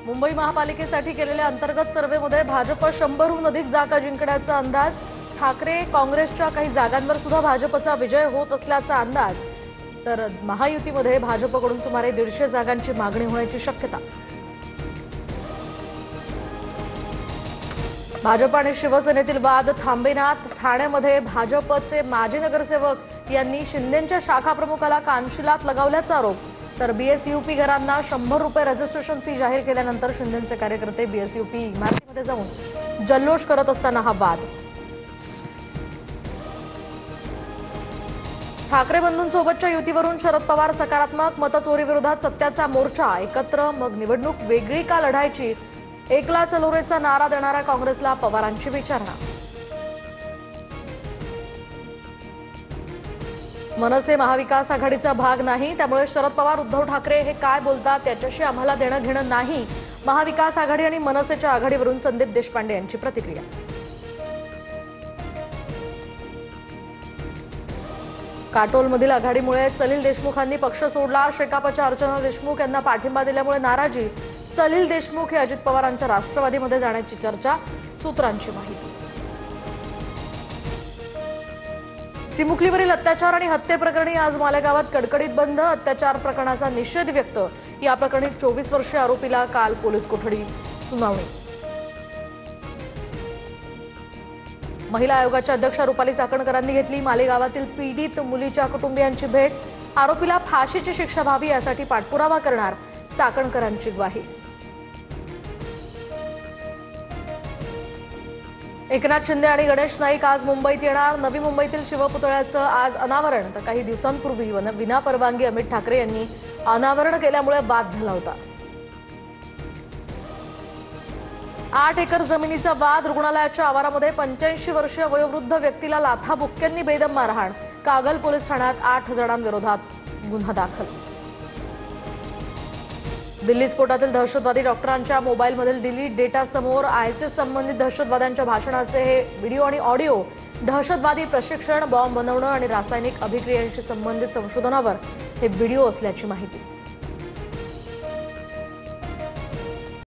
मुंबई महापालिकेसाठी केलेल्या अंतर्गत सर्व्हेमध्ये भाजप 100हून अधिक जागा जिंकण्याचा अंदाज। ठाकरे काँग्रेसच्या काही जागांवर सुद्धा भाजपचा विजय होत असल्याचा अंदाज। तर महायुतीमध्ये भाजपकडून सुमारे 150 जागांची मागणी होण्याची शक्यता। भाजप आणि शिवसेनेतील वाद थांबेनात। ठाण्यामध्ये भाजपचे माजी नगरसेवक यांनी शिंदेंच्या शाखा प्रमुखाला कानशिलात लगावल्याचा आरोप। तर बीएसयूपी घरांना 100 रुपये रजिस्ट्रेशन फी जाहीर केल्यानंतर शिंदेंचे कार्यकर्ते बीएसयूपी इमारतीमध्ये जाऊन जल्लोष करत असताना हा वाद। ठाकरे बंधूंसोबतच्या युतीवरून शरद पवार सकारात्मक। मतचोरी विरोधात सत्याचा मोर्चा एकत्र, मग निवडणूक वेगळी का लढायची? एकला चलोरेचा नारा देणाऱ्या काँग्रेसला पवारांची विचारणा। मनसे महाविकास आघाडीचा भाग नाही, त्यामुळे शरद पवार उद्धव ठाकरे हे काय बोलतात त्याच्याशी आम्हाला देणं घेणं नाही। महाविकास आघाडी आणि मनसेच्या आघाडीवरून संदीप देशपांडे यांची प्रतिक्रिया। काटोलमधील आघाडीमुळे सलील देशमुखांनी पक्ष सोडला। शेकापच्या अर्चना देशमुख यांना पाठिंबा दिल्यामुळे नाराजी। सलील देशमुख हे अजित पवारांच्या राष्ट्रवादीमध्ये जाण्याची चर्चा, सूत्रांची माहिती। चिमुकलीवरील अत्याचार आणि हत्येप्रकरणी आज मालेगावात कडकडीत बंद। अत्याचार प्रकरणाचा निषेध व्यक्त। या प्रकरणी 24 वर्षीय आरोपीला काल पोलीस कोठडी सुनावणी। महिला आयोगाच्या अध्यक्षा रुपाली चाकणकरांनी घेतली मालेगावातील पीडित मुलीच्या कुटुंबियांची भेट। आरोपीला फाशीची शिक्षा व्हावी यासाठी पाठपुरावा करणार, चाकणकरांची ग्वाही। एकनाथ शिंदे आणि गणेश नाईक आज मुंबईत येणार। नवी मुंबईतील शिवपुतळ्याचं आज अनावरण। तर काही दिवसांपूर्वी विनापरवानगी अमित ठाकरे यांनी अनावरण केल्यामुळे वाद झाला होता। 8 एकर जमिनीचा वाद। रुग्णालयाच्या आवारामध्ये 85 वर्षीय वयोवृद्ध व्यक्तीला लाथाबुक्क्यांनी बेदम मारहाण। कागल पोलीस ठाण्यात 8 जणांविरोधात गुन्हा दाखल। दिल्ली स्फोटातील दहशतवादी डॉक्टरांच्या मोबाईलमधील डिलीट डेटा समोर। आयएसएस संबंधित दहशतवाद्यांच्या भाषणाचे हे व्हिडिओ आणि ऑडिओ। दहशतवादी प्रशिक्षण, बॉम्ब बनवणं आणि रासायनिक अभिक्रियांशी संबंधित संशोधनावर हे व्हिडिओ असल्याची माहिती।